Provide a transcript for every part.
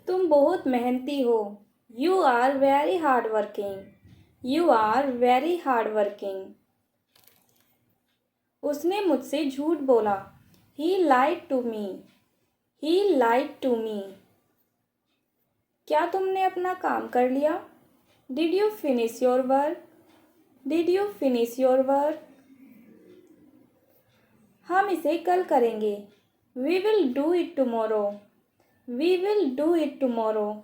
तुम बहुत मेहनती हो। You are very hard working. You are very hard working. उसने मुझसे झूठ बोला। He lied to me. He lied to me. क्या तुमने अपना काम कर लिया? Did you finish your work? Did you finish your work? हम इसे कल करेंगे। We will do it tomorrow. We will do it tomorrow.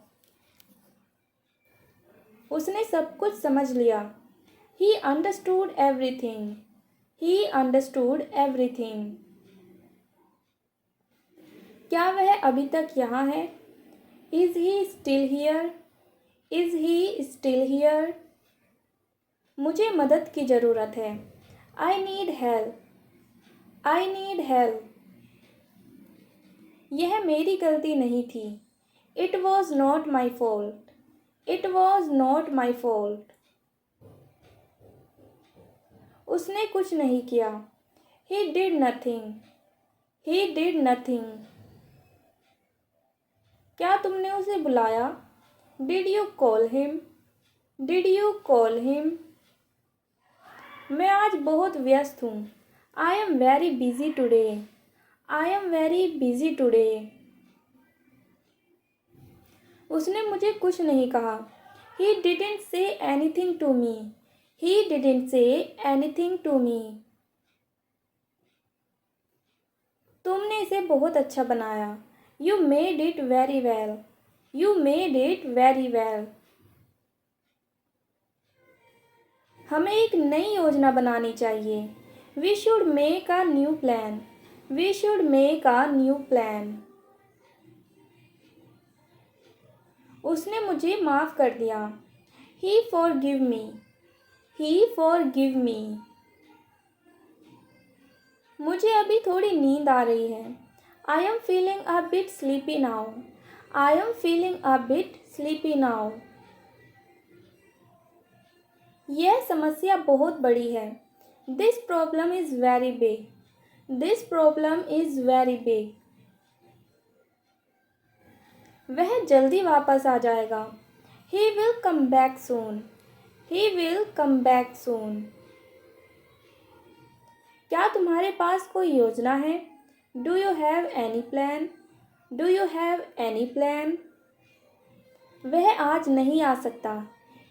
उसने सब कुछ समझ लिया। He understood everything. He understood everything. क्या वह अभी तक यहाँ है? Is he still here? Is he still here? मुझे मदद की ज़रूरत है। I need help. I need help. यह मेरी गलती नहीं थी। It was not my fault. It was not my fault. उसने कुछ नहीं किया। He did nothing. He did nothing. क्या तुमने उसे बुलाया? Did you call him? Did you call him? मैं आज बहुत व्यस्त हूँ। I M very busy today. I am very busy today. उसने मुझे कुछ नहीं कहा। He didn't say anything to me. He didn't say anything to me. तुमने इसे बहुत अच्छा बनाया। You made it very well. You made it very well. हमें एक नई योजना बनानी चाहिए। We should make a new plan. We should make a new plan. उसने मुझे माफ़ कर दिया। He forgive me. He forgive me. मुझे अभी थोड़ी नींद आ रही है। I am feeling a bit sleepy now. I am feeling a bit sleepy now. यह समस्या बहुत बड़ी है। This problem is very big. This problem is very big. वह जल्दी वापस आ जाएगा। He will come back soon. He will come back soon. क्या तुम्हारे पास कोई योजना है? Do you have any plan? Do you have any plan? वह आज नहीं आ सकता।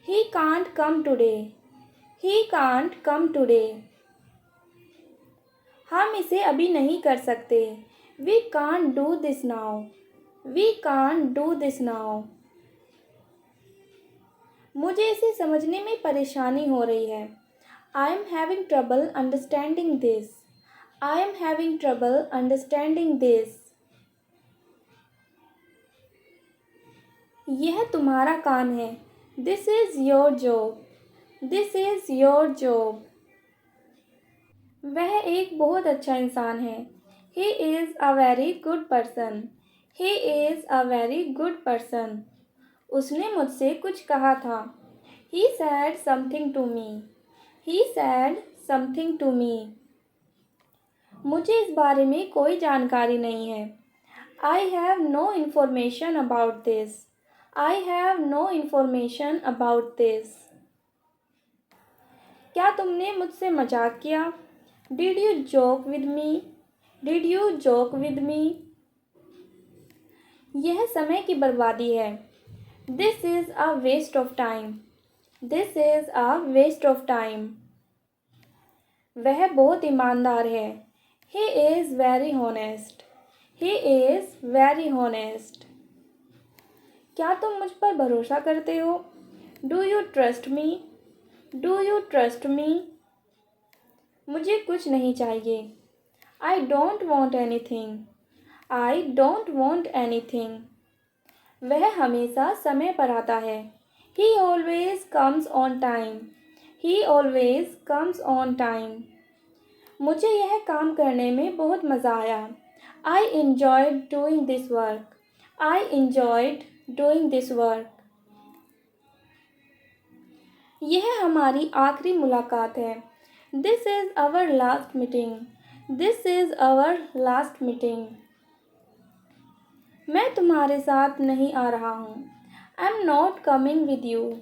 ही can't come today. He can't come today. हम इसे अभी नहीं कर सकते। We can't do this now. We can't do this now. मुझे इसे समझने में परेशानी हो रही है। I am having trouble understanding this. I am having trouble understanding this. यह तुम्हारा काम है। This is your job. This is your job. वह एक बहुत अच्छा इंसान है। He is a very good person. He is a very good person. उसने मुझसे कुछ कहा था। He said something to me. He said something to me. मुझे इस बारे में कोई जानकारी नहीं है। I have no information about this. I have no information about this. क्या तुमने मुझसे मजाक किया? Did you joke with me? Did you joke with me? यह समय की बर्बादी है। This is a waste of time. This is a waste of time. वह बहुत ईमानदार है। He is very honest. He is very honest. क्या तुम मुझ पर भरोसा करते हो? Do you trust me? Do you trust me? मुझे कुछ नहीं चाहिए। I don't want anything. I don't want anything. वह हमेशा समय पर आता है। ही always comes on time. He always comes on time. मुझे यह काम करने में बहुत मज़ा आया। आई enjoyed doing this work. I enjoyed doing this work. यह हमारी आखिरी मुलाकात है। This is our last meeting. This is our last meeting. मैं तुम्हारे साथ नहीं आ रहा हूँ। I am not coming with you.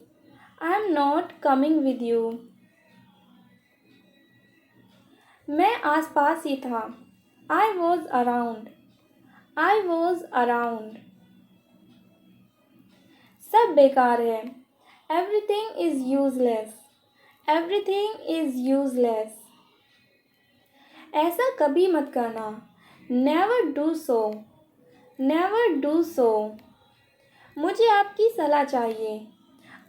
I am not coming with you. मैं आसपास ही था। I was around. I was around. सब बेकार है। Everything is useless. Everything is useless. ऐसा कभी मत करना। Never do so. Never do so. मुझे आपकी सलाह चाहिए।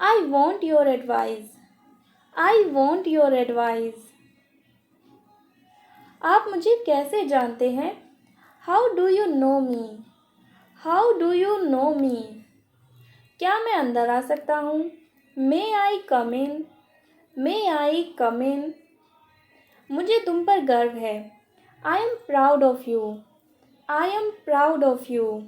I want your advice. I want your advice. आप मुझे कैसे जानते हैं? How do you know me? How do you know me? क्या मैं अंदर आ सकता हूँ? मे आई कम इन? मे आई कम इन? मुझे तुम पर गर्व है। I am proud of you. I am proud of you.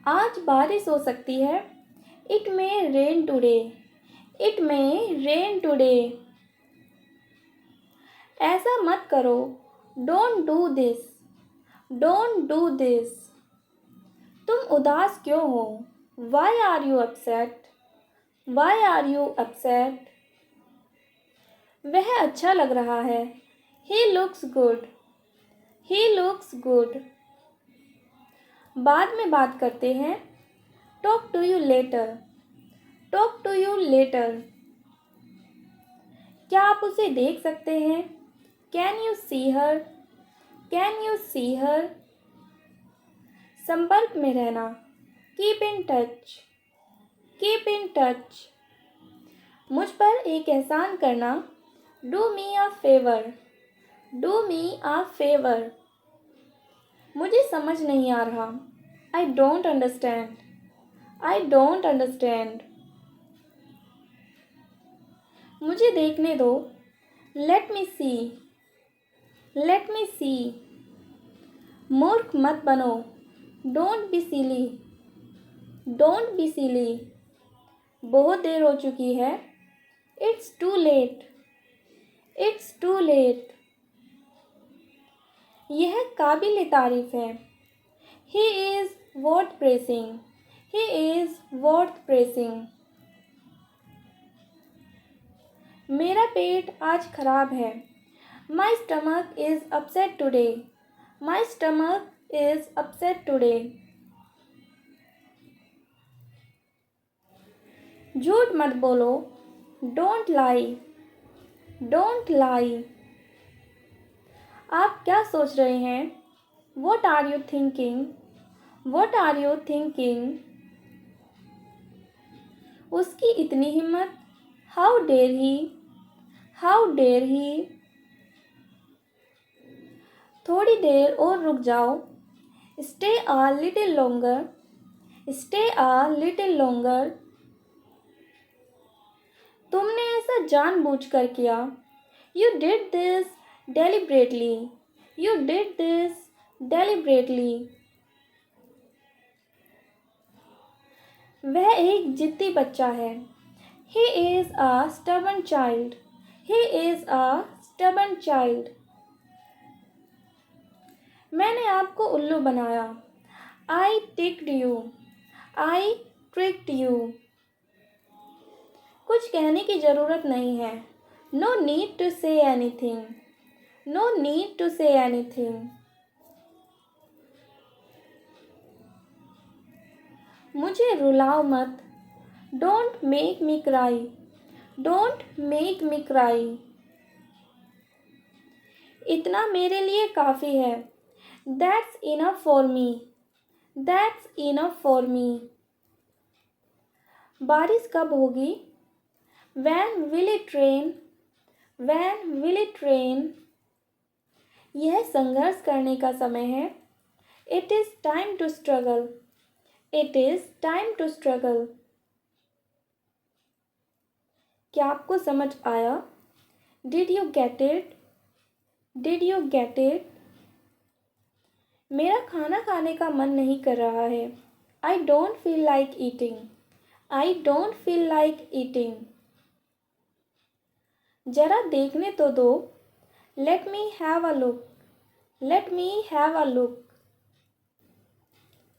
आज बारिश हो सकती है। It may rain today. It may rain today. ऐसा मत करो। Don't do this. Don't do this. तुम उदास क्यों हो? Why are you upset? Why are you upset? वह अच्छा लग रहा है। He looks good. He looks good. बाद में बात करते हैं। Talk to you later. Talk to you later. क्या आप उसे देख सकते हैं? Can you see her? Can you see her? संपर्क में रहना। Keep in touch. Keep in touch. मुझ पर एक एहसान करना। Do me a favour. Do me a favour. मुझे समझ नहीं आ रहा। I don't understand. I don't understand. मुझे देखने दो। Let me see. Let me see. मूर्ख मत बनो। Don't be silly. Don't be silly. बहुत देर हो चुकी है। It's too late. It's too late. यह काबिल तारीफ है। He is worth praising. He is worth praising. मेरा पेट आज खराब है। My stomach is upset today. My stomach is upset today. झूठ मत बोलो। Don't lie. Don't lie. आप क्या सोच रहे हैं? What are you thinking? What are you thinking? उसकी इतनी हिम्मत। How dare he? How dare he? थोड़ी देर और रुक जाओ। Stay a little longer. Stay a little longer. तुमने ऐसा जानबूझकर किया। You did this deliberately. You did this deliberately. वह एक जिद्दी बच्चा है। He is a stubborn child. He is a stubborn child. मैंने आपको उल्लू बनाया। I tricked you. I tricked you. कुछ कहने की ज़रूरत नहीं है। No need to say anything. No need to say anything. मुझे रुलाओ मत। Don't make me cry. Don't make me cry. इतना मेरे लिए काफ़ी है। That's enough for me. That's enough for me. बारिश कब होगी? When will it rain? When will it rain? यह संघर्ष करने का समय है। It is time to struggle. It is time to struggle. क्या आपको समझ आया? Did you get it? Did you get it? मेरा खाना खाने का मन नहीं कर रहा है। I don't feel like eating. I don't feel like eating. जरा देखने तो दो। Let me have a look. Let me have a look.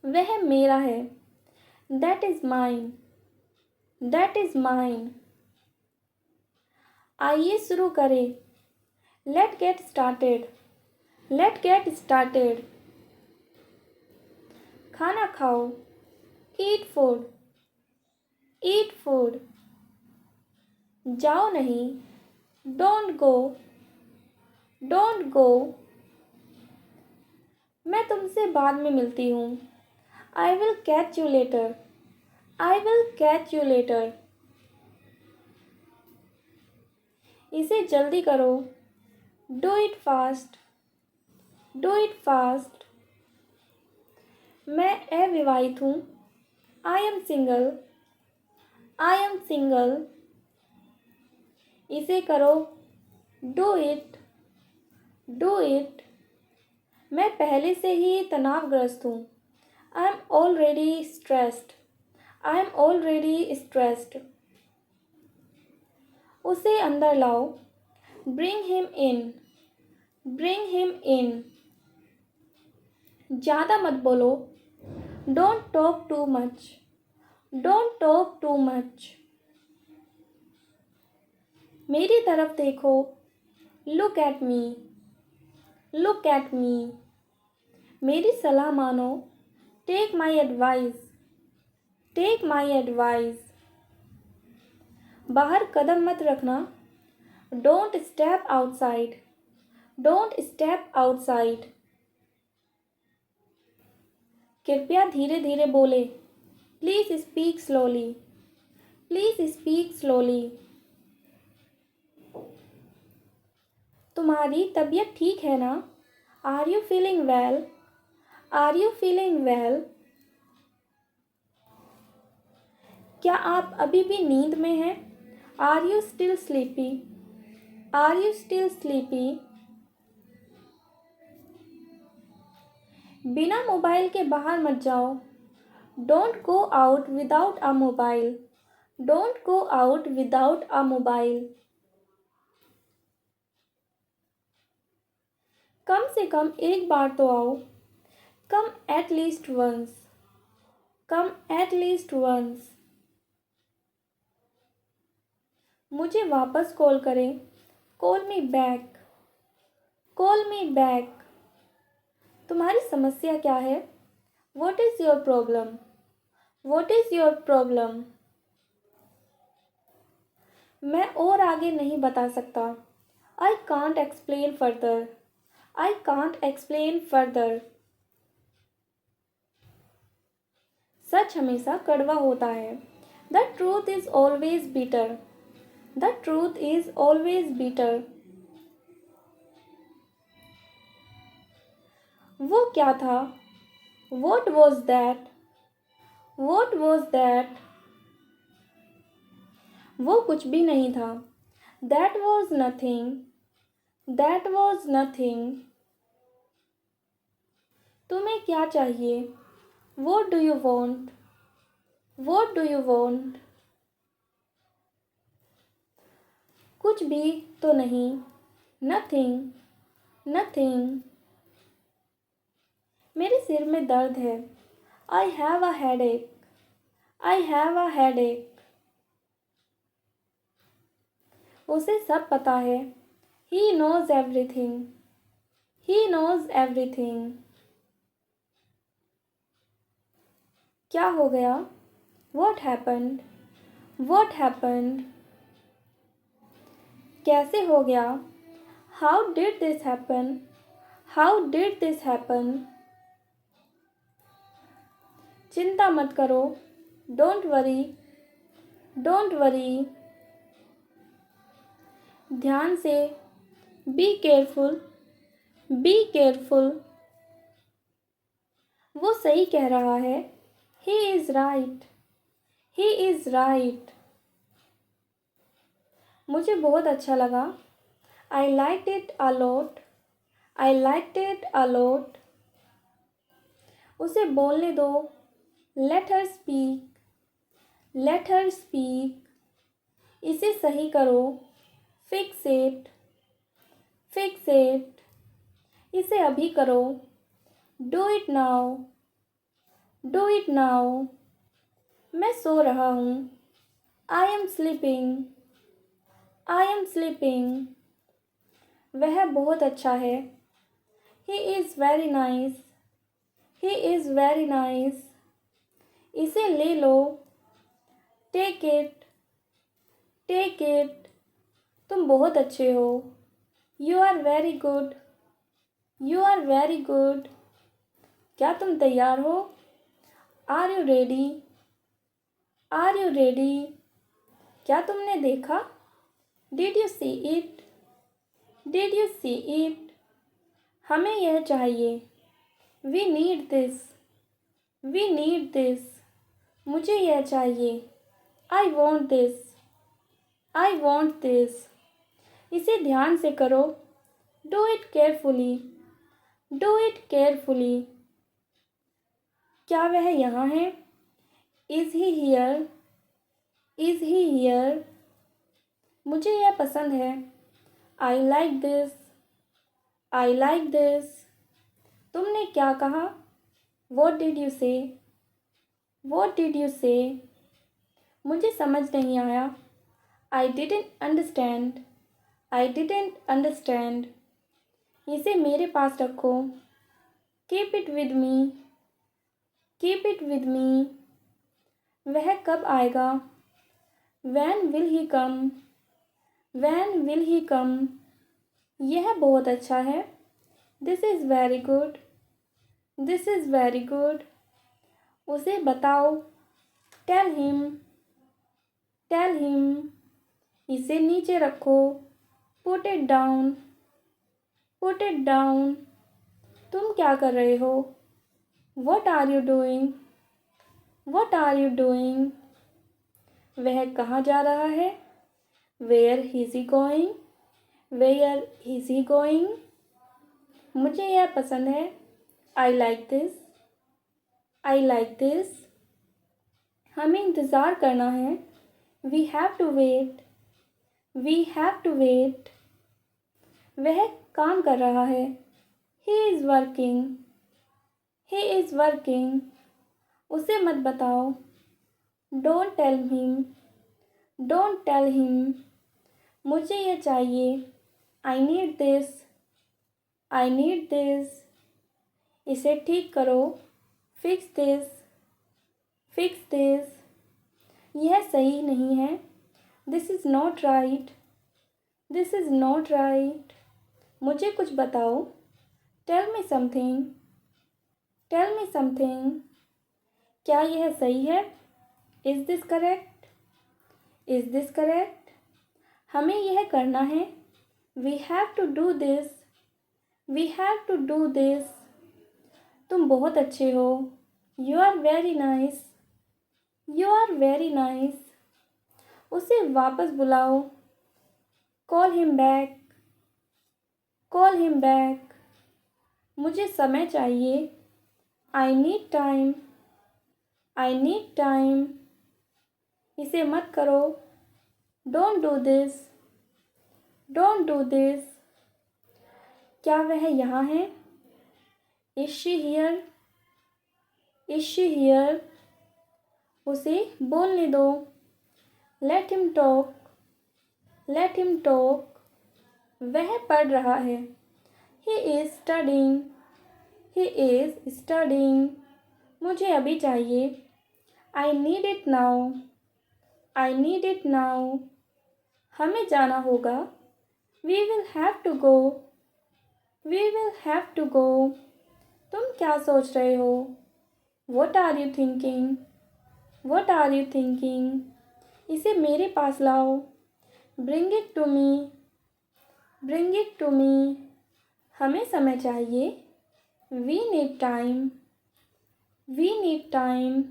वह मेरा है। That is mine. That is mine. आइए शुरू करें। Let get started. Let get started. खाना खाओ। Eat food. Eat food. जाओ नहीं। Don't go. Don't go. मैं तुमसे बाद में मिलती हूँ। I will catch you later. I will catch you later. इसे जल्दी करो। Do it fast. Do it fast. मैं अविवाहित हूँ। I am single. I am single. इसे करो। Do it. Do it. मैं पहले से ही तनावग्रस्त हूँ। I am already stressed. I am already stressed. उसे अंदर लाओ। Bring him in. Bring him in. ज़्यादा मत बोलो। Don't talk too much. Don't talk too much. मेरी तरफ देखो। Look at me. Look at me. मेरी सलाह मानो। Take my advice. Take my advice. बाहर कदम मत रखना। Don't step outside. Don't step outside. कृपया धीरे धीरे बोले। Please speak slowly. Please speak slowly. तुम्हारी तबीयत ठीक है ना? Are you feeling well? Are you feeling well? क्या आप अभी भी नींद में हैं? Are you still sleepy? Are you still sleepy? बिना मोबाइल के बाहर मत जाओ। Don't go out without a mobile. Don't go out without a mobile. कम से कम एक बार तो आओ। Come at least once. Come at least once. मुझे वापस कॉल करें। Call me back. Call me back. तुम्हारी समस्या क्या है? What is your problem? What is your problem? मैं और आगे नहीं बता सकता। I can't explain further. I can't explain further. सच हमेशा कड़वा होता है। The truth is always bitter. The truth is always bitter. वो क्या था? What was that? What was that? वो कुछ भी नहीं था। That was nothing. That was nothing. तुम्हें क्या चाहिए? What do you want? What do you want? कुछ भी तो नहीं। नथिंग। नथिंग। मेरे सिर में दर्द है। I have a headache. I have a headache. उसे सब पता है। He knows everything. He knows everything. क्या हो गया? What happened? What happened? कैसे हो गया? How did this happen? How did this happen? चिंता मत करो। Don't worry. Don't worry. ध्यान से। Be careful. Be careful. वो सही कह रहा है। He is right. He is right. मुझे बहुत अच्छा लगा। I liked it a lot. I liked it a lot. उसे बोलने दो। Let her speak. Let her speak. इसे सही करो। Fix it. Fix it. इसे अभी करो। Do it now. Do it now. मैं सो रहा हूँ। I am sleeping. I am sleeping. वह बहुत अच्छा है। He is very nice. He is very nice. इसे ले लो। Take it. Take it. तुम बहुत अच्छे हो। You are very good. You are very good. क्या तुम तैयार हो? Are you ready? Are you ready? क्या तुमने देखा? Did you see it? Did you see it? हमें यह चाहिए। We need this. We need this. मुझे यह चाहिए। I want this. I want this. इसे ध्यान से करो। Do it carefully. Do it carefully. क्या वह यहाँ है? Is he here? Is he here? मुझे यह पसंद है। I like this. I like this. तुमने क्या कहा? वॉट डिड यू से? वॉट डिड यू से? मुझे समझ नहीं आया। I didn't understand. I didn't understand. इसे मेरे पास रखो। Keep it with me. Keep it with me. वह कब आएगा? Van will he come? When will he come? यह बहुत अच्छा है। This is very good. This is very good. उसे बताओ। Tell him. Tell him. इसे नीचे रखो। Put it down. Put it down. तुम क्या कर रहे हो? What are you doing? What are you doing? वह कहाँ जा रहा है? Where is he going? Where is he going? मुझे यह पसंद है। I like this. I like this. हमें इंतज़ार करना है। We have to wait. We have to wait. वह काम कर रहा है। He is working. He is working. उसे मत बताओ। Don't tell him. Don't tell him. मुझे यह चाहिए। I need this. I need this. इसे ठीक करो। Fix this. Fix this. यह सही नहीं है। This is not right. This is not right. मुझे कुछ बताओ। Tell me something. Tell me something. क्या यह सही है? Is this correct? Is this correct? हमें यह करना है। We have to do this. We have to do this. तुम बहुत अच्छे हो। You are very nice. You are very nice. उसे वापस बुलाओ। Call him back. Call him back. मुझे समय चाहिए। I need time. I need time. इसे मत करो। Don't do this. Don't do this. क्या वह यहाँ है? Is she here? Is she here? उसे बोलने दो। Let him talk. Let him talk. वह पढ़ रहा है। He is studying. He is studying. मुझे अभी चाहिए। I need it now. I need it now. हमें जाना होगा। We will have to go. We will have to go. तुम क्या सोच रहे हो? What are you thinking? What are you thinking? इसे मेरे पास लाओ। Bring it to me. Bring it to me. हमें समय चाहिए। We need time. We need time.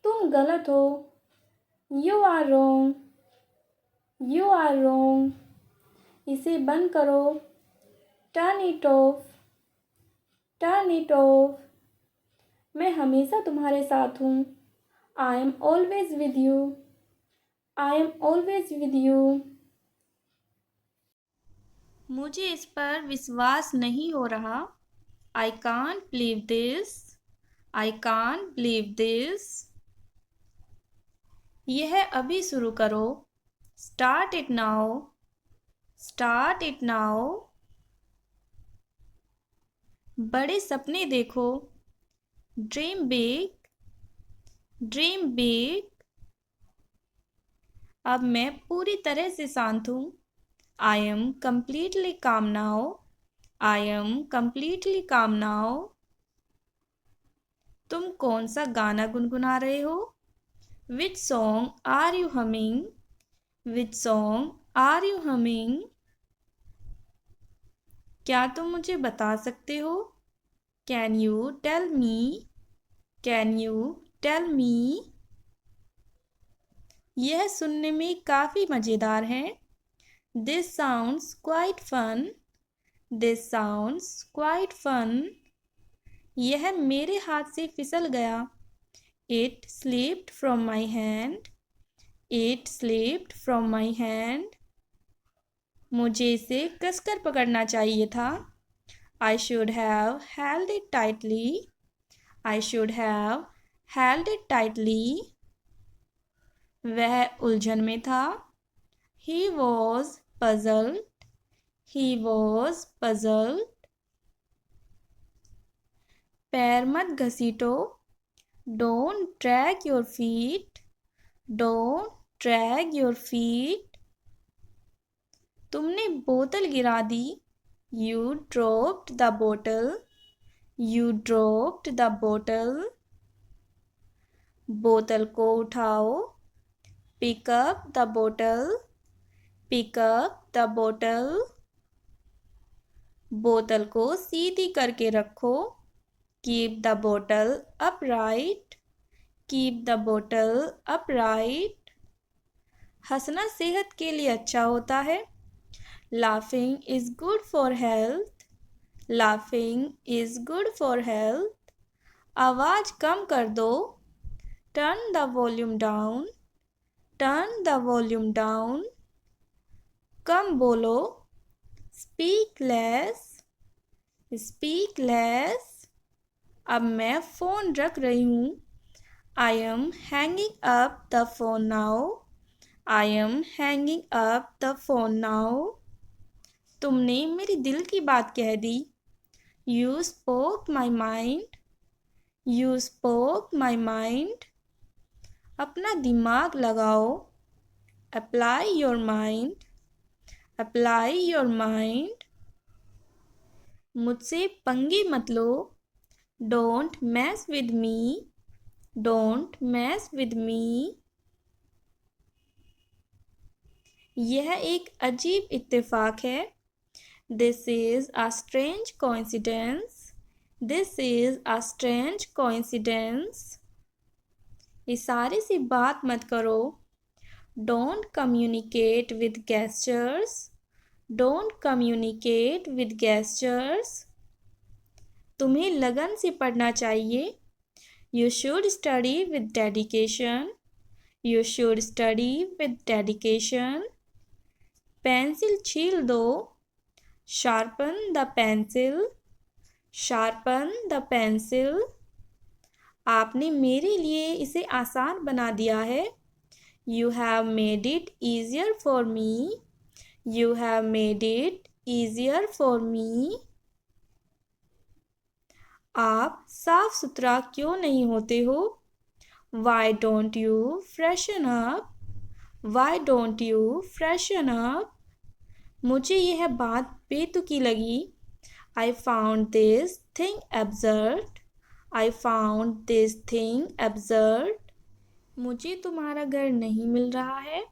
तुम गलत हो। You are wrong. You are wrong. इसे बंद करो। Turn it off. Turn it off. मैं हमेशा तुम्हारे साथ हूँ। I am always with you. I am always with you. मुझे इस पर विश्वास नहीं हो रहा। I can't believe this. I can't believe this. यह अभी शुरू करो. Start it now. Start it now. बड़े सपने देखो. Dream big. Dream big. अब मैं पूरी तरह से शांत हूँ. I am completely calm now. I am completely calm now. तुम कौन सा गाना गुनगुना रहे हो? Which song are you humming? Which song are you humming? क्या तुम मुझे बता सकते हो? Can you tell me? Can you tell me? यह सुनने में काफ़ी मज़ेदार है. This sounds quite fun. This sounds quite fun. यह मेरे हाथ से फिसल गया. It slipped from my hand. It slipped from my hand. मुझे इसे कसकर पकड़ना चाहिए था. I should have held it tightly. I should have held it tightly. वह उलझन में था. He was puzzled. He was puzzled. पैर मत घसीटो. Don't drag your feet. Don't drag your feet. तुमने बोतल गिरा दी. You dropped the bottle. You dropped the bottle. बोतल को उठाओ. Pick up the bottle. Pick up the bottle. बोतल को सीधी करके रखो. Keep the bottle upright. Keep the bottle upright. हंसना सेहत के लिए अच्छा होता है. Laughing is good for health. Laughing is good for health. आवाज़ कम कर दो. Turn the volume down. Turn the volume down. कम बोलो. Speak less. Speak less. अब मैं फ़ोन रख रही हूँ. I am hanging up the phone now. I am hanging up the phone now. तुमने मेरे दिल की बात कह दी. You spoke my mind. You spoke my mind. अपना दिमाग लगाओ. Apply your mind. Apply your mind. मुझसे पंगे मत लो. Don't mess with me. Don't mess with me. यह एक अजीब इत्तेफाक है. This is a strange coincidence. This is a strange coincidence. इशारे से बात मत करो. Don't communicate with gestures. Don't communicate with gestures. तुम्हें लगन से पढ़ना चाहिए. You should study with dedication. You should study with dedication. Pencil छील दो. Sharpen the pencil. Sharpen the pencil. आपने मेरे लिए इसे आसान बना दिया है. You have made it easier for me. You have made it easier for me. आप साफ सुथरा क्यों नहीं होते हो? Why don't you freshen up? Why don't you freshen up? मुझे यह बात बेतुकी लगी. I found this thing absurd. I found this thing absurd. मुझे तुम्हारा घर नहीं मिल रहा है.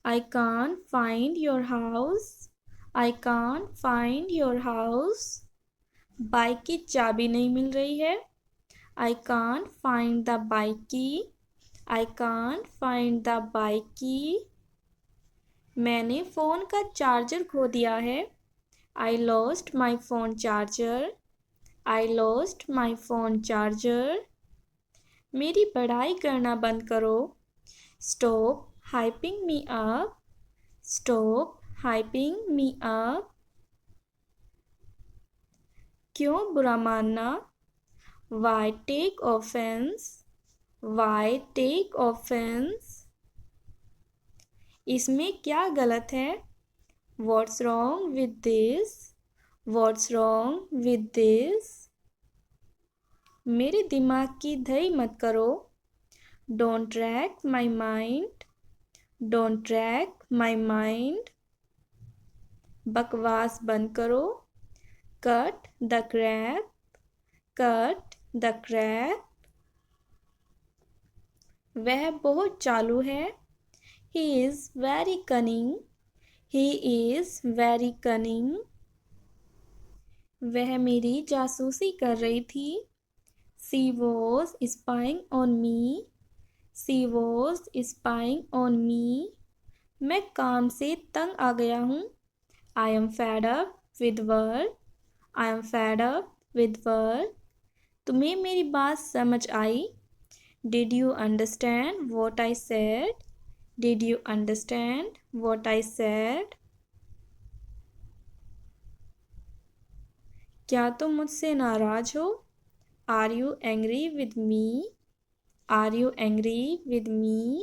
I can't find your house. I can't find your house. Bike की चाबी नहीं मिल रही है. I can't find the bike key. I can't find the bike key. मैंने फ़ोन का चार्जर खो दिया है. I lost my phone charger. I lost my phone charger. मेरी पढ़ाई करना बंद करो. Stop hyping me up. Stop hyping me up. क्यों बुरा मानना? Why take offense? Why take offense? इसमें क्या गलत है? What's wrong with this? What's wrong with this? मेरे दिमाग की धई मत करो. Don't rack my mind. Don't rack my mind. बकवास बंद करो. Cut the crap. Cut the crap. वह बहुत चालू है. He is very cunning. He is very cunning. वह मेरी जासूसी कर रही थी. She was spying on me. She was spying on me. मैं काम से तंग आ गया हूँ. I am fed up with work. I am fed up with work. तुम्हें मेरी बात समझ आई? Did you understand what I said? Did you understand what I said? क्या तुम मुझसे नाराज हो? Are you angry with me? Are you angry with me?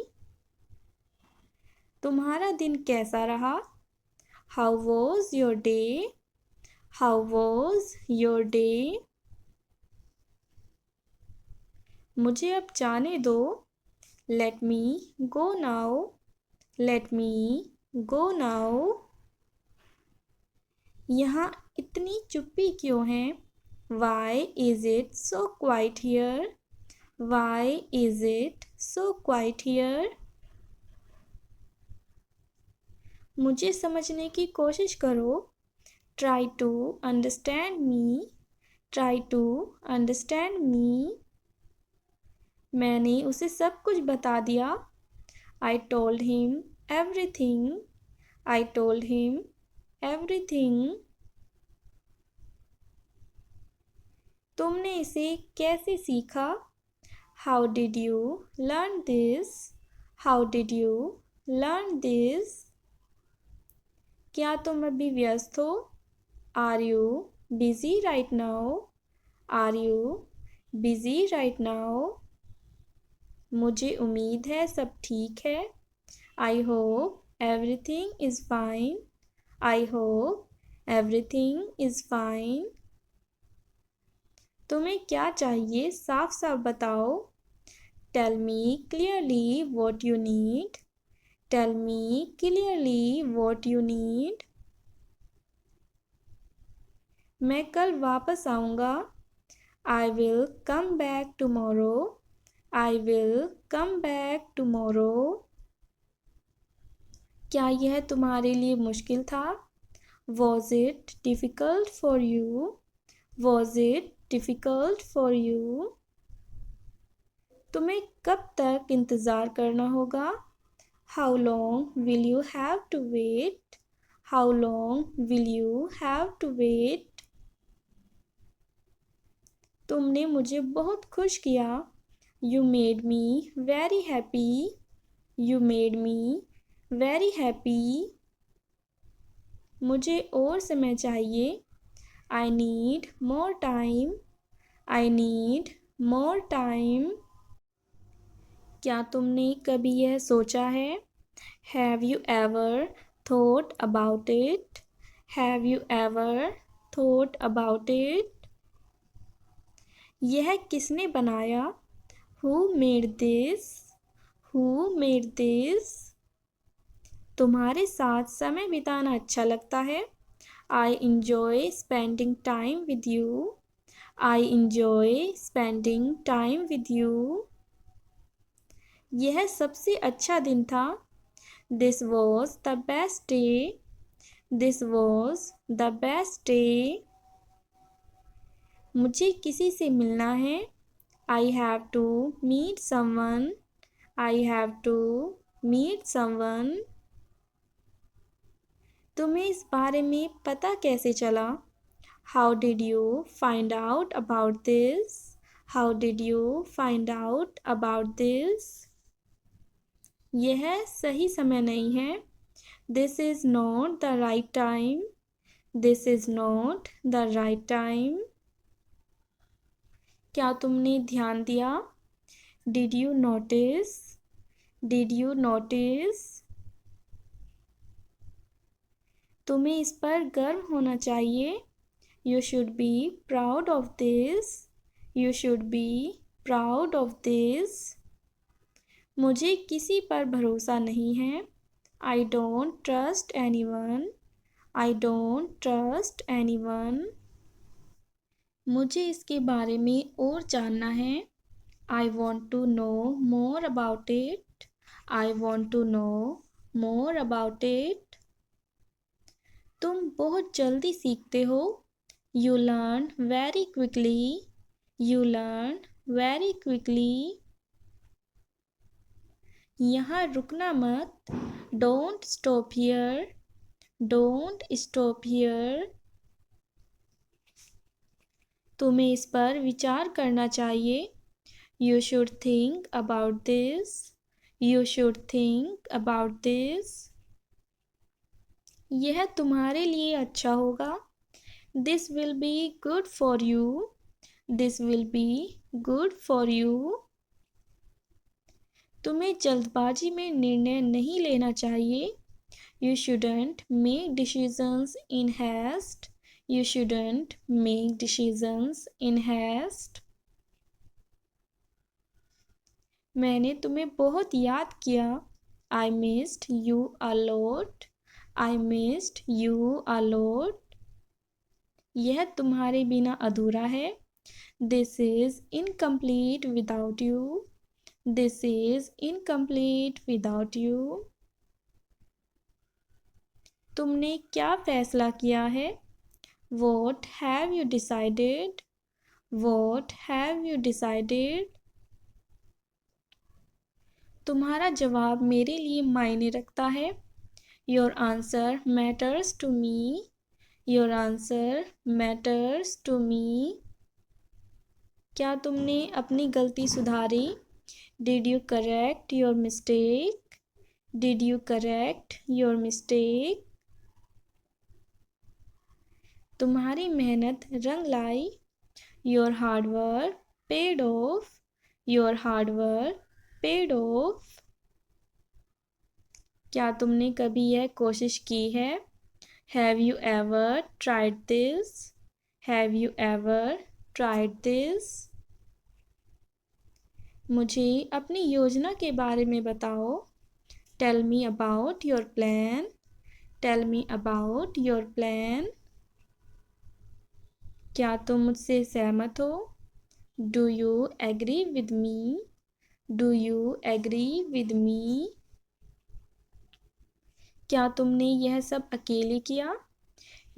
तुम्हारा दिन कैसा रहा? How was your day? How was your day? मुझे अब जाने दो. Let me go now. Let me go now. यहाँ इतनी चुप्पी क्यों है? Why is it so quiet here? Why is it so quiet here? मुझे समझने की कोशिश करो. Try to understand me. Try to understand me. मैंने उसे सब कुछ बता दिया. I told him everything. I told him everything. तुमने इसे कैसे सीखा? How did you learn this? How did you learn this? क्या तुम अभी व्यस्त हो? Are you busy right now? Are you busy right now? मुझे उम्मीद है सब ठीक है. I hope everything is fine. I hope everything is fine. तुम्हें क्या चाहिए साफ साफ बताओ. Tell me clearly what you need. Tell me clearly what you need. मैं कल वापस आऊँगा. I will come back tomorrow. I will come back tomorrow. क्या यह तुम्हारे लिए मुश्किल था? Was it difficult for you? Was it difficult for you? तुम्हें कब तक इंतज़ार करना होगा? How long will you have to wait? How long will you have to wait? तुमने मुझे बहुत खुश किया. You made me very happy. You made me very happy. मुझे और समय चाहिए. I need more time. I need more time. क्या तुमने कभी यह सोचा है? Have you ever thought about it? Have you ever thought about it? यह किसने बनाया? Who made this? Who made this? तुम्हारे साथ समय बिताना अच्छा लगता है. I enjoy spending time with you. I enjoy spending time with you. यह सबसे अच्छा दिन था. This was the best day. This was the best day. मुझे किसी से मिलना है. I have to meet someone. I have to meet someone. तुम्हें इस बारे में पता कैसे चला? How did you find out about this? How did you find out about this? यह सही समय नहीं है. This is not the right time. This is not the right time. क्या तुमने ध्यान दिया? Did you notice? Did you notice? तुम्हें इस पर गर्व होना चाहिए। You should be proud of this. You should be proud of this. मुझे किसी पर भरोसा नहीं है। I don't trust anyone. I don't trust anyone. मुझे इसके बारे में और जानना है। I want to know more about it. I want to know more about it. तुम बहुत जल्दी सीखते हो। You learn very quickly. You learn very quickly. यहाँ रुकना मत। Don't stop here. Don't stop here. तुम्हें इस पर विचार करना चाहिए। You should think about this. You should think about this. यह तुम्हारे लिए अच्छा होगा। This will be good for you. This will be good for you. तुम्हें जल्दबाजी में निर्णय नहीं लेना चाहिए। You shouldn't make decisions in haste. You shouldn't make decisions in haste. मैंने तुम्हें बहुत याद किया। I missed you a lot. I missed you a lot. यह तुम्हारे बिना अधूरा है। This is incomplete without you. This is incomplete without you. तुमने क्या फैसला किया है? What have you decided? What have you decided? तुम्हारा जवाब मेरे लिए मायने रखता है। Your answer matters to me. Your answer matters to me. क्या तुमने अपनी गलती सुधारी? Did you correct your mistake? Did you correct your mistake? तुम्हारी मेहनत रंग लाई। Your hard work paid off. Your hard work paid off. क्या तुमने कभी यह कोशिश की है? Have you ever tried this? Have you ever tried this? मुझे अपनी योजना के बारे में बताओ। Tell me about your plan. Tell me about your plan. क्या तुम मुझसे सहमत हो? Do you agree with me? Do you agree with me? क्या तुमने यह सब अकेले किया?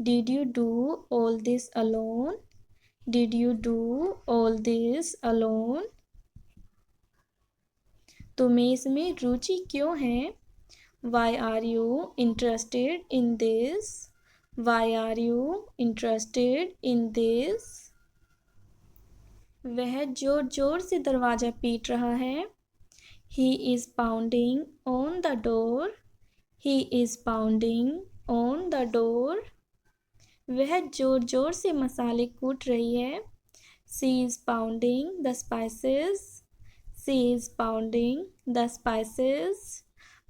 Did you do all this alone? Did you do all this alone? तुम्हें इसमें रुचि क्यों है? Why are you interested in this? Why are you interested in this? वह जोर जोर से दरवाज़ा पीट रहा है। He is pounding on the door. He is pounding on the door. वह जोर जोर से मसाले कूट रही है। She is pounding the spices. She is pounding the spices.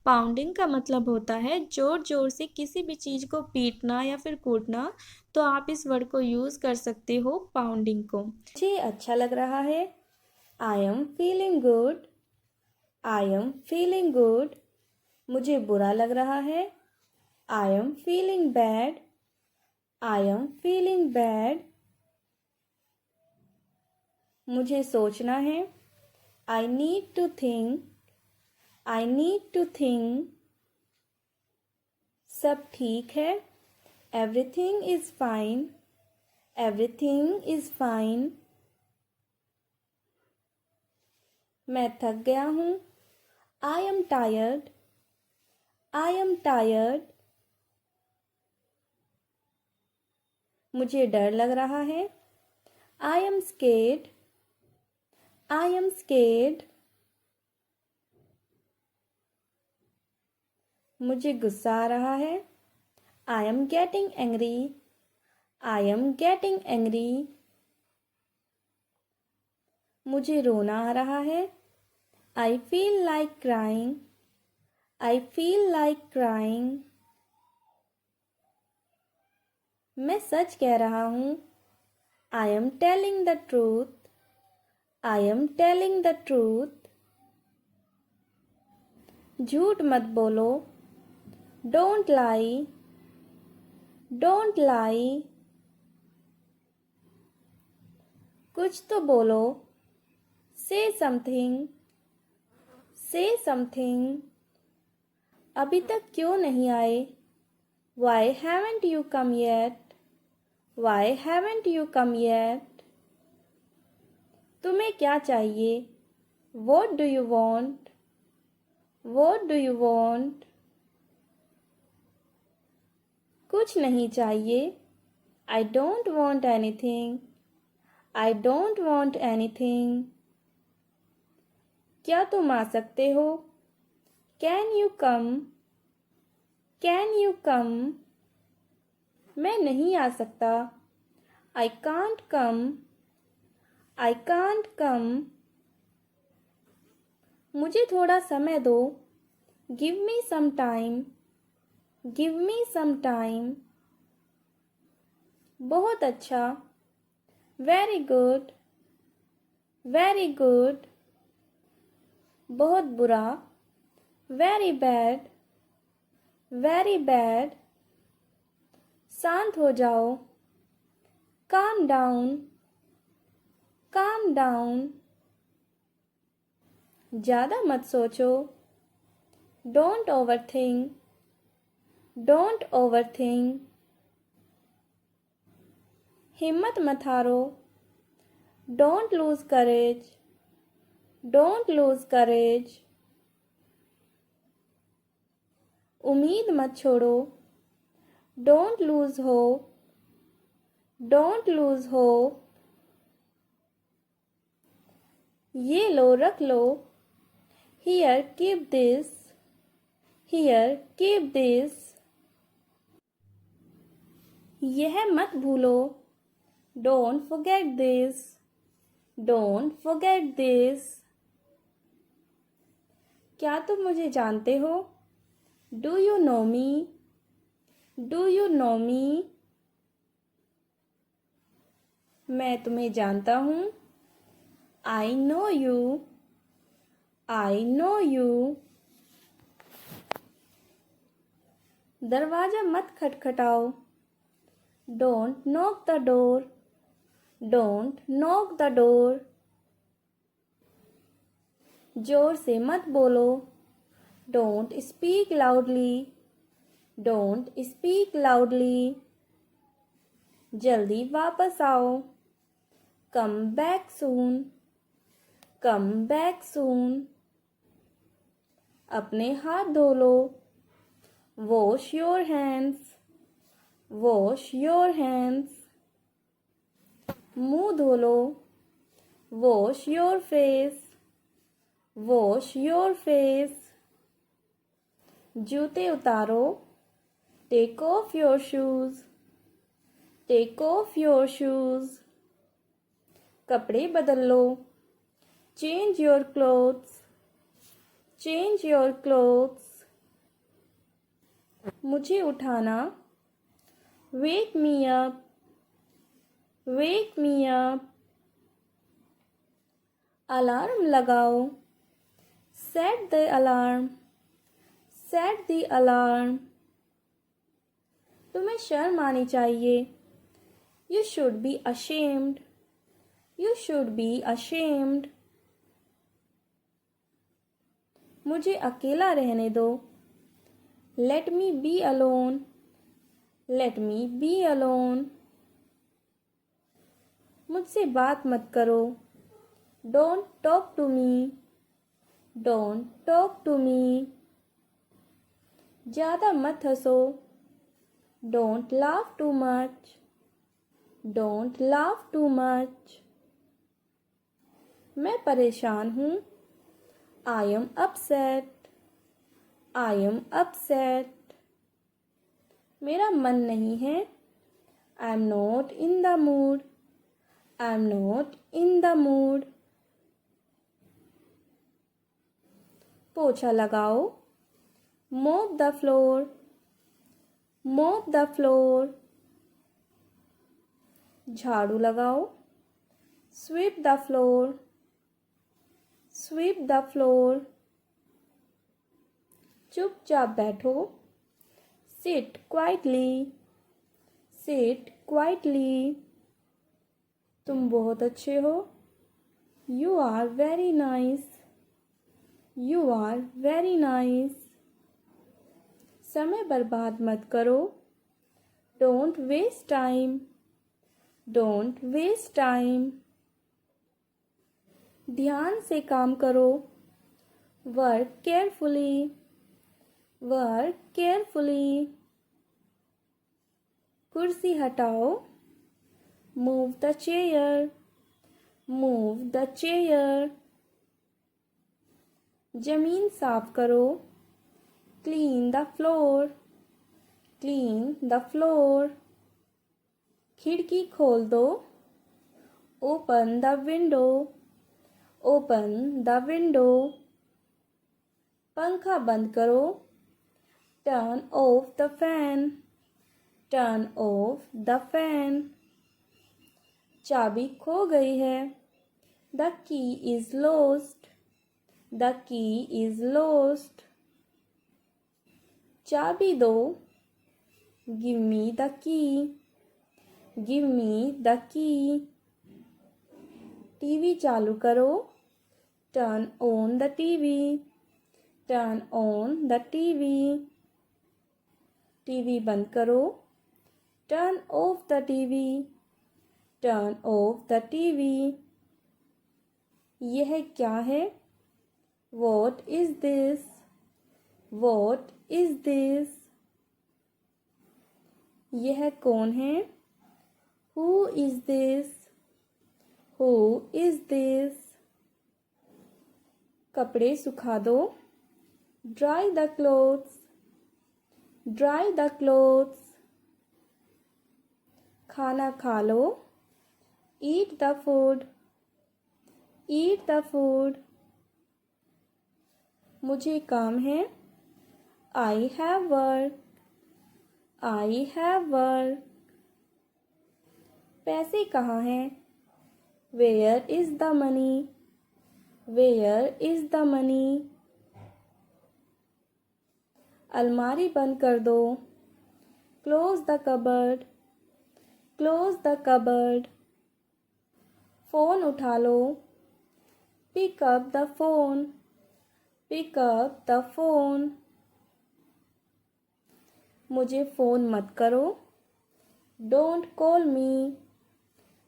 Pounding का मतलब होता है जोर जोर से किसी भी चीज़ को पीटना या फिर कूटना। तो आप इस वर्ड को यूज़ कर सकते हो पाउंडिंग को। मुझे अच्छा लग रहा है। I am feeling good. I am feeling good. मुझे बुरा लग रहा है। I am feeling bad. I am feeling bad. मुझे सोचना है। I need to think. I need to think. सब ठीक है। Everything is fine. Everything is fine. मैं थक गया हूँ। I am tired. I am tired. मुझे डर लग रहा है। I am scared. I am scared. मुझे गुस्सा आ रहा है। I am getting angry. I am getting angry. मुझे रोना आ रहा है। I feel like crying. I feel like crying. मैं सच कह रहा हूँ। I am telling the truth. I am telling the truth. झूठ मत बोलो। Don't lie. Don't lie. कुछ तो बोलो। Say something. Say something. अभी तक क्यों नहीं आए? Why haven't you come yet? Why haven't you come yet? तुम्हें क्या चाहिए? What do you want? What do you want? कुछ नहीं चाहिए। I don't want anything. I don't want anything. क्या तुम आ सकते हो? Can you come? Can you come? मैं नहीं आ सकता। I can't come. I can't come. मुझे थोड़ा समय दो। Give me some time. Give me some time. बहुत अच्छा। Very good. Very good. बहुत बुरा। Very bad. Very bad. शांत हो जाओ। Calm down. Calm down. ज़्यादा मत सोचो। Don't overthink. Don't overthink. हिम्मत मत हारो। Don't lose courage. Don't lose courage. उम्मीद मत छोड़ो। Don't lose hope. Don't lose hope. ये लो रख लो। Here, keep this. Here, keep this. यह मत भूलो। Don't forget this. Don't forget this. क्या तुम मुझे जानते हो? Do you know me? Do you know me? मैं तुम्हें जानता हूँ। I know you. I know you. दरवाजा मत खटखटाओ। Don't knock the door. Don't knock the door. जोर से मत बोलो। Don't speak loudly. Don't speak loudly. जल्दी वापस आओ। Come back soon. Come back soon. अपने हाथ धो लो। Wash your hands. Wash your hands. मुंह धो लो। Wash your face. Wash your face. जूते उतारो। Take off your shoes. Take off your shoes. कपड़े बदल लो। Change your clothes. Change your clothes. मुझे उठाना। Wake me up. Wake me up. Alarm लगाओ। Set the alarm. Set the alarm. तुम्हें शर्म आनी चाहिए। You should be ashamed. You should be ashamed. मुझे अकेला रहने दो। Let me be alone. Let me be alone. मुझसे बात मत करो। Don't talk to me. Don't talk to me. ज़्यादा मत हंसो। Don't laugh too much. Don't laugh too much. मैं परेशान हूँ। I am upset. I am upset. मेरा मन नहीं है। I am not in the mood. I am not in the mood. पोछा लगाओ, mop the floor, mop the floor. झाड़ू लगाओ, sweep the floor, sweep the floor. चुपचाप बैठो, sit quietly, sit quietly. तुम बहुत अच्छे हो, you are very nice, you are very nice. समय बर्बाद मत करो, don't waste time, don't waste time. ध्यान से काम करो, work carefully, work carefully. कुर्सी हटाओ, move the chair, move the chair. जमीन साफ करो, clean the floor, clean the floor. खिड़की खोल दो, open the window, open the window. पंखा बंद करो, turn off the fan, turn off the fan. चाबी खो गई है, the key is lost, the key is lost. चाबी दो, give me the key, give me the key. TV चालू करो, turn on the TV, turn on the TV. TV बंद करो, turn off the TV, turn off the TV. यह क्या है? What is this? What is this? यह कौन है? Who is this? Who is this? कपड़े सुखा दो, dry the clothes, dry the clothes. खाना खा लो, eat the food, eat the food. मुझे काम है, I have work, I have work. पैसे कहाँ हैं? Where is the money? Where is the money? अलमारी बंद कर दो, close the cupboard, close the cupboard. Phone उठा लो, pick up the phone, pick up the phone. मुझे फ़ोन मत करो, don't call me,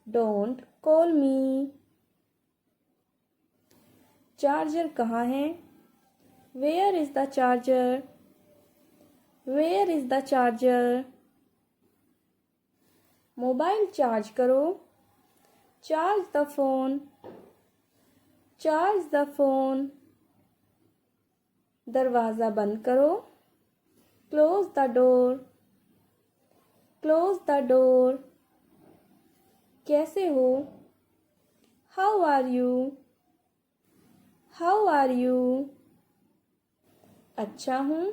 don't call me. Charger कहाँ है? Where is the charger? Where is the charger? Mobile charge करो, charge the phone, charge the phone. दरवाज़ा बंद करो, close the door, close the door. कैसे हो? How are you? How are you? अच्छा हूँ,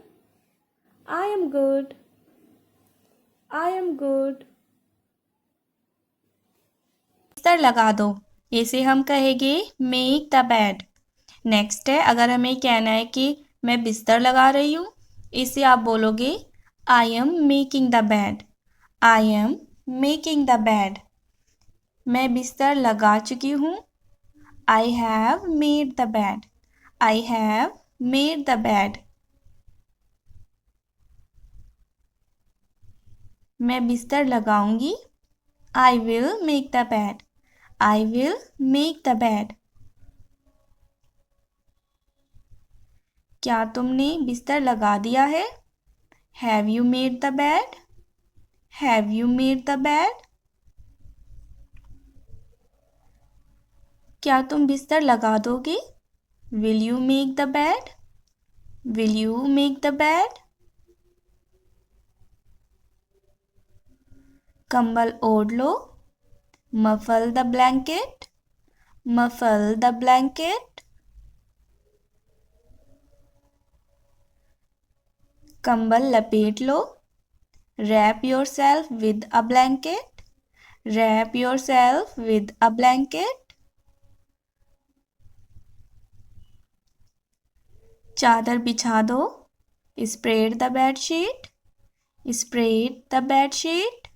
I am good, I am good. बिस्तर लगा दो, इसे हम कहेंगे make the bed. नेक्स्ट है, अगर हमें कहना है कि मैं बिस्तर लगा रही हूँ, इसे आप बोलोगे I am making the bed, I am making the bed. मैं बिस्तर लगा चुकी हूँ, I have made the bed, I have made the bed. मैं बिस्तर लगाऊंगी, I will make the bed, I will make the bed. क्या तुमने बिस्तर लगा दिया है? Have you made the bed? Have you made the bed? क्या तुम बिस्तर लगा दोगे? Will you make the bed? Will you make the bed? कंबल ओढ़ लो, muffle the blanket, muffle the blanket. कंबल लपेट लो। Wrap yourself with a blanket. Wrap yourself with a blanket. चादर बिछा दो। Spread the bed sheet. Spread the bed sheet.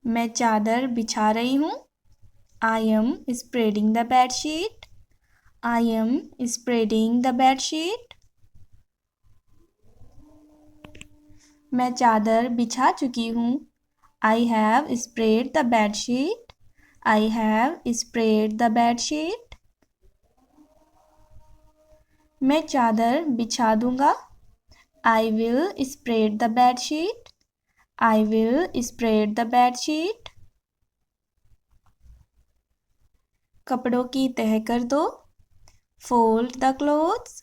मैं चादर बिछा रही हूँ। I am spreading the bed sheet. I am spreading the bed sheet. मैं चादर बिछा चुकी हूँ। I have spread the bed sheet. I have spread the bed sheet. मैं चादर बिछा दूंगा। I will spread the bed sheet. I will spread the bed sheet. कपड़ों की तह कर दो। Fold the clothes.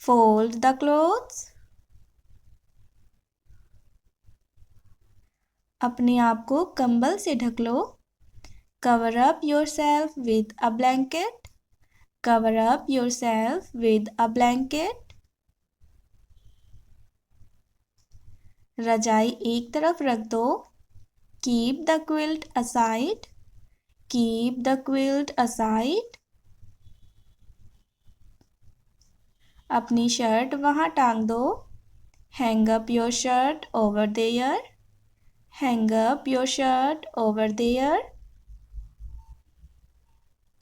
Fold the clothes. अपने आप को कंबल से ढक लो। Cover up yourself with a blanket. Cover up yourself with a blanket. रजाई एक तरफ रख दो। Keep the quilt aside. Keep the quilt aside. अपनी शर्ट वहां टांग दो। Hang up your shirt over there. Hang up your shirt over there.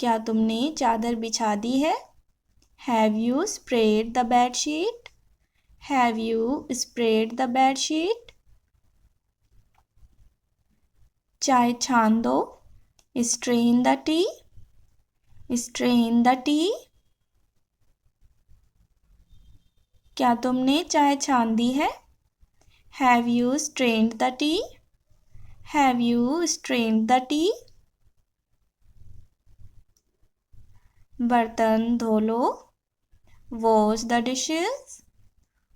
क्या तुमने चादर बिछा दी है? Have you spread the bed sheet? Have you spread the bed sheet? चाय छान दो। Strain the tea. Strain the tea. क्या तुमने चाय छान दी है? Have you strained the tea? Have you strained the tea? बर्तन धो लो। Wash the dishes.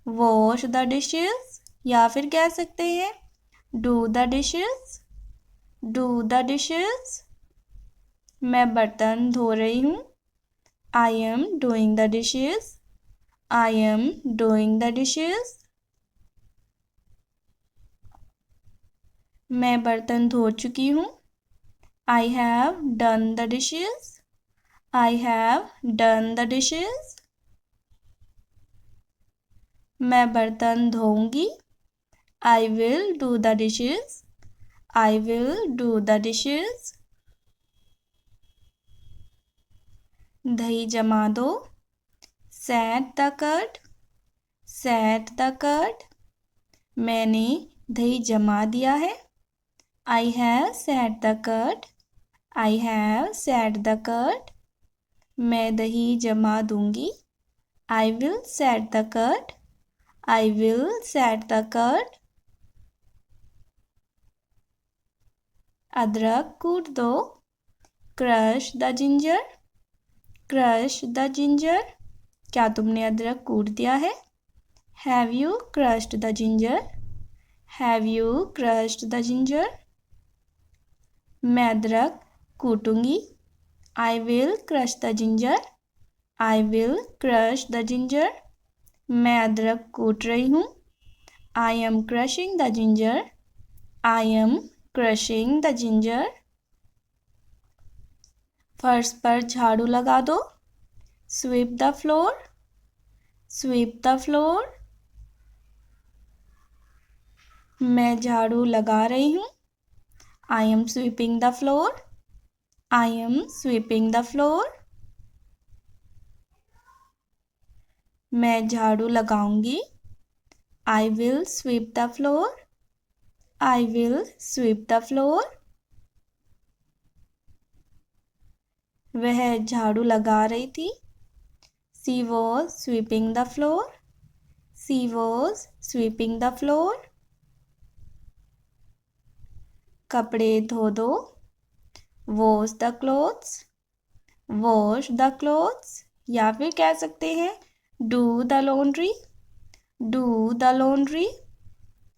वॉश द डिशेस या फिर कह सकते हैं do the dishes. Do the dishes. मैं बर्तन धो रही हूँ। I am doing the dishes. I am doing the dishes. मैं बर्तन धो चुकी हूँ। I have done the dishes. I have done the dishes. मैं बर्तन धोऊंगी। I will do the dishes. I will do the dishes. दही जमा दो। Set the curd. Set the curd. मैंने दही जमा दिया है। I have set the curd. I have set the curd. मैं दही जमा दूंगी। I will set the curd. I will set the curd. अदरक कूट दो। Crush the ginger. Crush the ginger. क्या तुमने अदरक कूट दिया है? Have you crushed the ginger? Have you crushed the ginger? मैं अदरक कूटूंगी। I will crush the ginger. I will crush the ginger. मैं अदरक कूट रही हूँ। I am crushing the ginger. I am crushing the ginger. फर्श पर झाड़ू लगा दो। Sweep the floor. Sweep the floor. मैं झाड़ू लगा रही हूँ। I M sweeping the floor. I am sweeping the floor. मैं झाड़ू लगाऊंगी। I will SVEEP the floor. I will SVEEP the floor. वह झाड़ू लगा रही थी। She was sweeping the floor. She was sweeping the floor. कपड़े धो दो। Wash the clothes. Wash the clothes या फिर कह सकते हैं do the laundry. Do the laundry.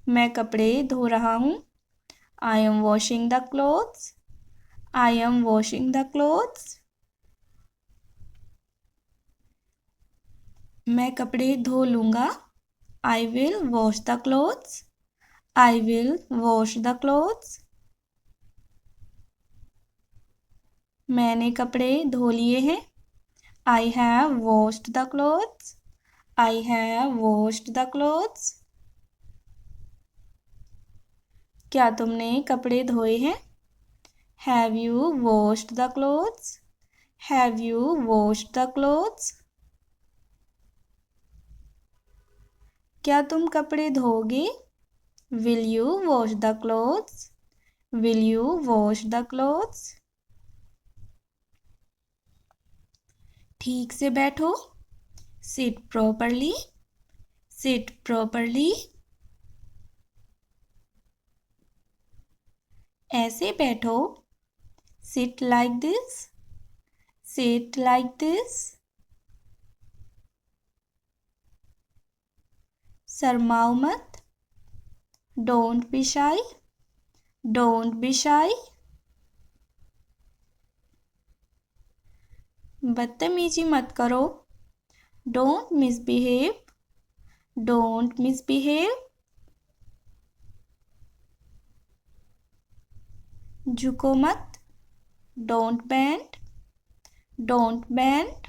मैं कपड़े धो रहा हूँ। I am washing the clothes. I am washing the clothes. मैं कपड़े धो लूँगा। I will wash the clothes. I will wash the clothes. मैंने कपड़े धो लिए हैं। I have washed the clothes. I have washed the clothes. क्या तुमने कपड़े धोए हैं? Have you washed the clothes? Have you washed the clothes? क्या तुम कपड़े धोगे? Will you wash the clothes? Will you wash the clothes? ठीक से बैठो। Sit properly. Seat properly. ऐसे बैठो। Sit like this. Sit like this. शर्माओ मत। Don't be shy. Don't be shy. बदतमीजी मत करो। Don't misbehave. Don't misbehave. झुको मत। Don't bend. Don't bend.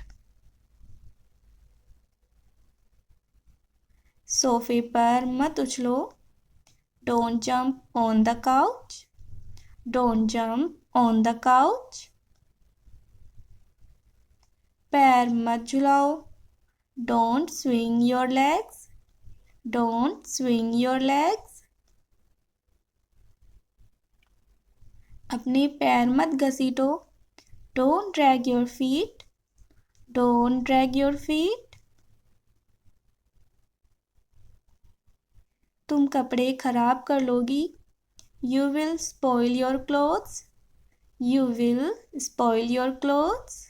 सोफे पर मत उछलो। Don't jump on the couch. Don't jump on the couch. पैर मत झुलाओ। Don't swing your legs. Don't swing your legs. अपने पैर मत घसीटो। Don't drag your feet. Don't drag your feet. तुम कपड़े खराब कर लोगी। You will spoil your clothes. You will spoil your clothes.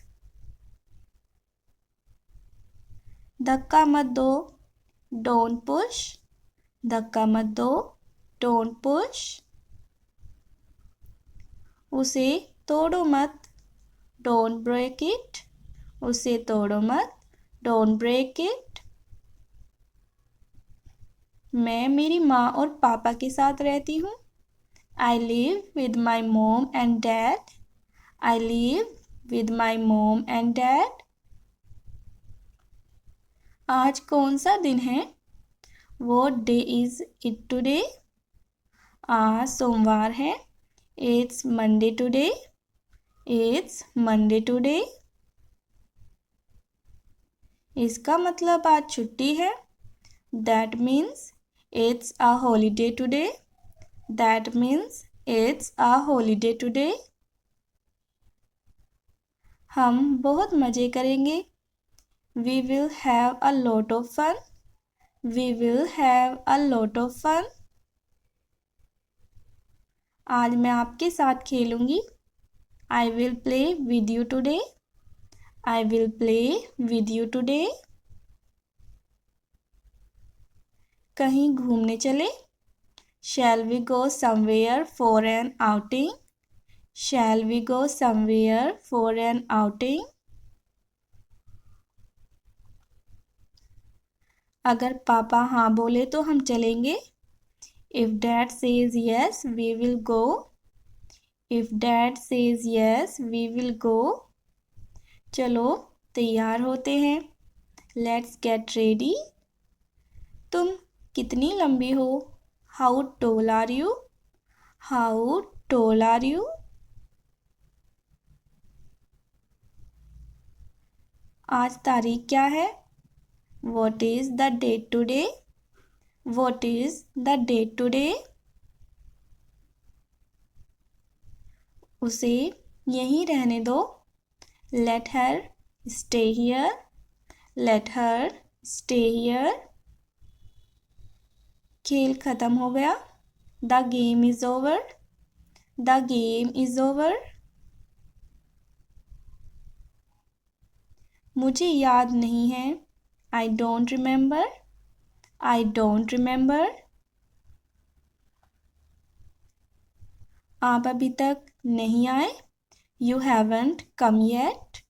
धक्का मत दो। Don't push. धक्का मत दो। Don't push. उसे तोड़ो मत। Don't break it. उसे तोड़ो मत। Don't break it. मैं मेरी माँ और पापा के साथ रहती हूँ। I live with my mom and dad. I live with my mom and dad. आज कौन सा दिन है? What day is it today? आज सोमवार है। It's Monday today. It's Monday today. इसका मतलब आज छुट्टी है। That means it's a holiday today. That means it's a holiday today. हम बहुत मज़े करेंगे। We will have a lot of fun. We will have a lot of fun. आज मैं आपके साथ खेलूंगी। I will play with you today. I will play with you today. कहीं घूमने चले? Shall we go somewhere for an outing? Shall we go somewhere for an outing? अगर पापा हाँ बोले तो हम चलेंगे। If dad says yes, we will go. If dad says yes, we will go. चलो तैयार होते हैं। Let's get ready. तुम कितनी लंबी हो? How tall are you? How tall are you? आज तारीख क्या है? What is the date today? What is the date today? उसे यहीं रहने दो। Let her stay here. Let her stay here. खेल खत्म हो गया। The game is over. The game is over. मुझे याद नहीं है। I don't remember. I don't remember. आप अभी तक नहीं आए। You haven't come yet.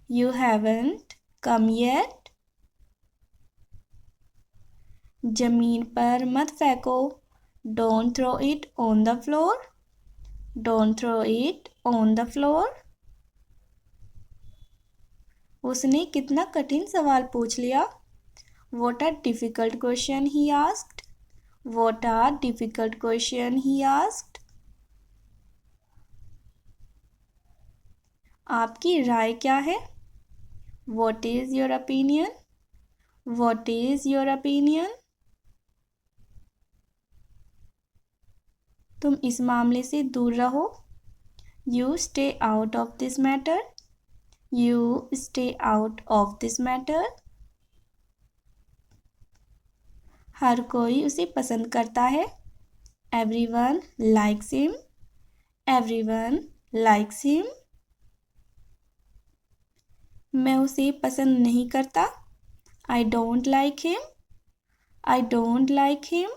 You haven't come yet. जमीन पर मत फेंको। Don't throw it on the floor. Don't throw it on the floor. उसने कितना कठिन सवाल पूछ लिया। What a difficult question he asked. What a difficult question he asked. आपकी राय क्या है? What is your opinion? What is your opinion? तुम इस मामले से दूर रहो। You stay out of this matter. You stay out of this matter. हर कोई उसे पसंद करता है। Everyone likes him. Everyone likes him. मैं उसे पसंद नहीं करता। I don't like him. I don't like him.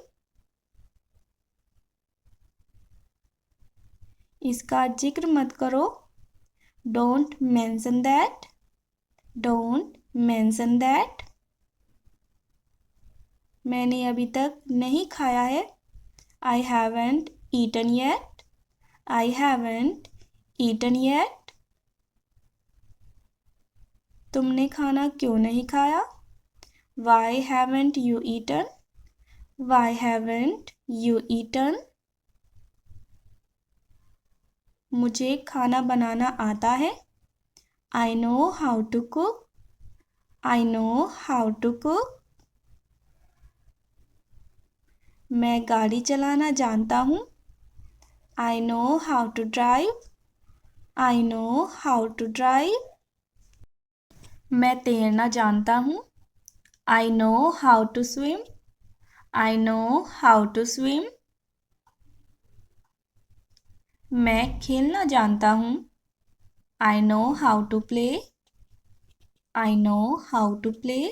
इसका जिक्र मत करो। Don't mention that. Don't mention that. मैंने अभी तक नहीं खाया है। I haven't eaten yet. I haven't eaten yet. तुमने खाना क्यों नहीं खाया? Why haven't you eaten? Why haven't you eaten? मुझे खाना बनाना आता है। I know how to cook. I know how to cook. मैं गाड़ी चलाना जानता हूँ। I know how to drive. I know how to drive. मैं तैरना जानता हूँ। I know how to swim. I know how to swim. मैं खेलना जानता हूँ। I know how to play. I know how to play.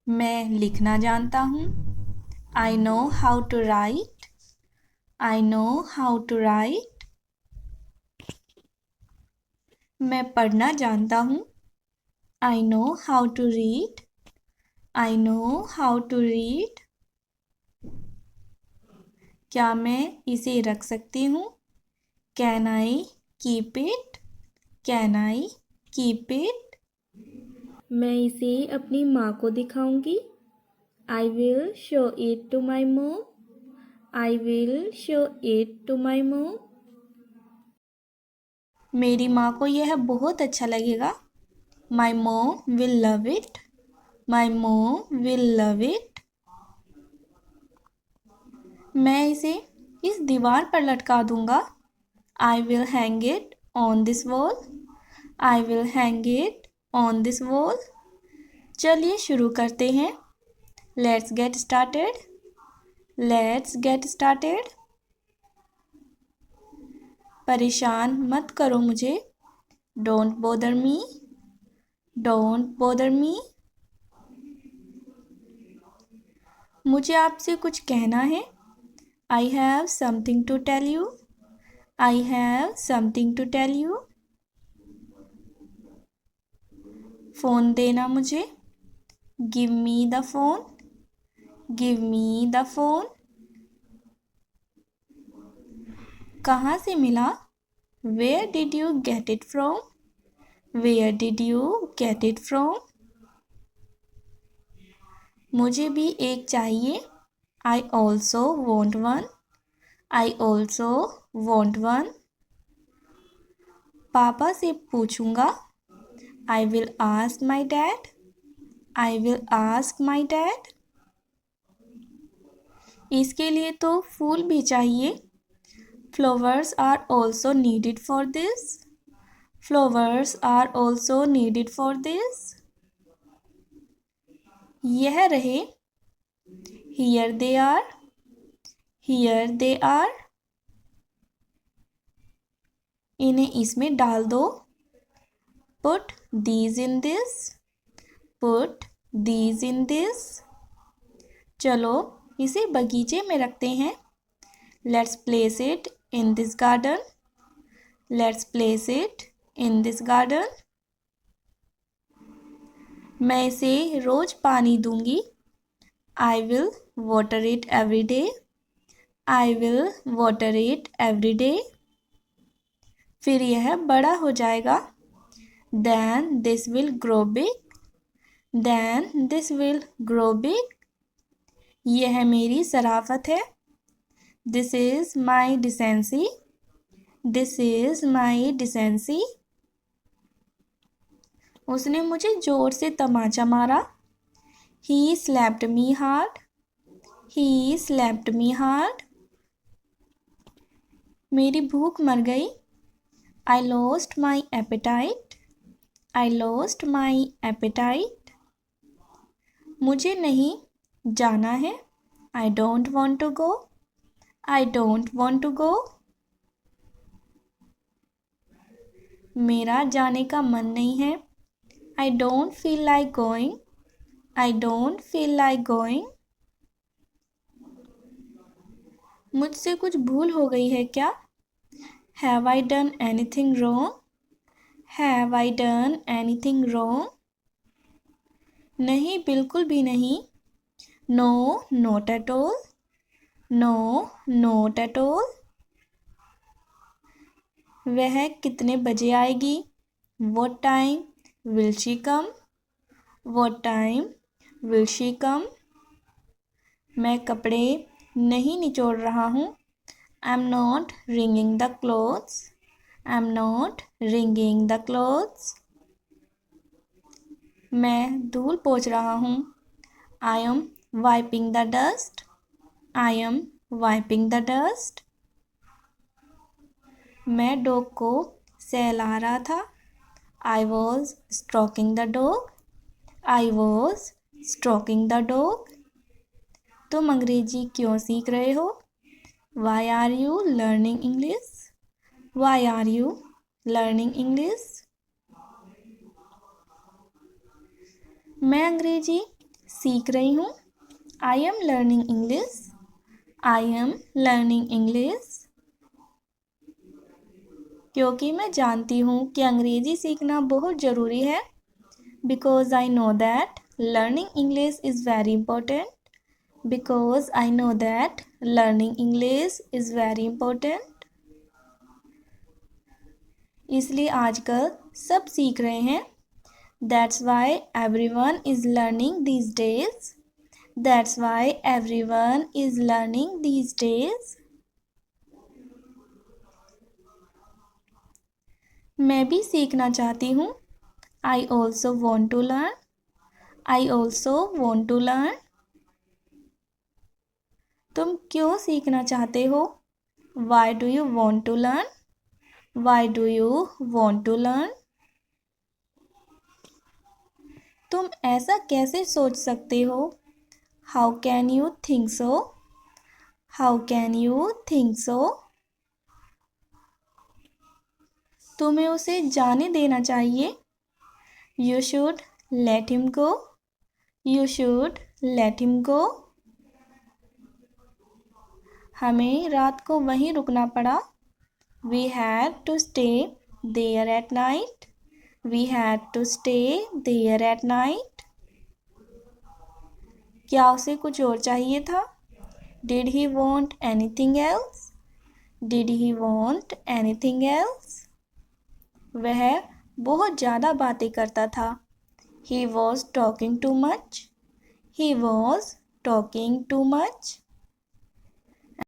मैं लिखना जानता हूँ। I know how to write. I know how to write. मैं पढ़ना जानता हूँ। I know how to read. I know how to read. क्या मैं इसे रख सकती हूँ? Can I keep it? Can I keep it? मैं इसे अपनी माँ को दिखाऊंगी। I will show it to my mom. I will show it to my mom. मेरी माँ को यह बहुत अच्छा लगेगा। My mom will love it. My mom will love it. मैं इसे इस दीवार पर लटका दूंगा। I will hang it on this wall. I will hang it on this wall. चलिए शुरू करते हैं। Let's get started. Let's get started. परेशान मत करो मुझे। Don't bother me. Don't bother me. मुझे आपसे कुछ कहना है। I have something to tell you. I have something to tell you. Phone देना मुझे। Give me the phone. Give me the phone. कहाँ से मिला? Where did you get it from? Where did you get it from? मुझे भी एक चाहिए। I also want one. I also want one. पापा से पूछूंगा। I will ask my dad. I will ask my dad. इसके लिए तो फूल भी चाहिए। Flowers are also needed for this. Flowers are also needed for this. यह रहे। Here they are. Here they are. इन्हें इसमें डाल दो। Put these in this. Put these in this. चलो इसे बगीचे में रखते हैं। Let's place it in this garden. Let's place it in this garden. मैं इसे रोज पानी दूंगी। I will water it every day. I will water it every day. फिर यह बड़ा हो जाएगा। Then this will grow big. Then this will grow big. यह मेरी शराफत है। This is my decency. This is my decency. उसने मुझे जोर से तमाचा मारा। He slapped me hard. He slapped me hard. मेरी भूख मर गई। I lost my appetite. I lost my appetite. मुझे नहीं जाना है। I don't want to go. I don't want to go. मेरा जाने का मन नहीं है। I don't feel like going. I don't feel like going. मुझसे कुछ भूल हो गई है क्या? Have I done anything wrong? Have I done anything wrong? नहीं, बिल्कुल भी नहीं। No, not at all. No, not at all. वह कितने बजे आएगी? What time will she come? What time will she come? मैं कपड़े नहीं निचोड़ रहा हूँ। I'm not wringing the clothes. I'm not wringing the clothes. मैं धूल पोंछ रहा हूँ। I am wiping the dust. I am wiping the dust. मैं डॉग को सहला रहा था। I was stroking the dog. I was stroking the dog. तुम अंग्रेजी क्यों सीख रहे हो? Why are you learning English? Why are you learning English? मैं अंग्रेजी सीख रही हूँ। I am learning English. I am learning English. क्योंकि मैं जानती हूँ कि अंग्रेजी सीखना बहुत ज़रूरी है। Because I know that learning English is very important. Because I know that learning English is very important. इसलिए आजकल सब सीख रहे हैं। That's why everyone is learning these days. That's why everyone is learning these days. मैं भी सीखना चाहती हूँ। I also want to learn. I also want to learn. तुम क्यों सीखना चाहते हो? Why do you want to learn? Why do you want to learn? तुम ऐसा कैसे सोच सकते हो? How can you think so? How can you think so? तुम्हें उसे जाने देना चाहिए। You should let him go. You should let him go. हमें रात को वहीं रुकना पड़ा। We had to stay there at night. We had to stay there at night. क्या उसे कुछ और चाहिए था? Did he want anything else? Did he want anything else? वह बहुत ज़्यादा बातें करता था। He was talking too much. He was talking too much.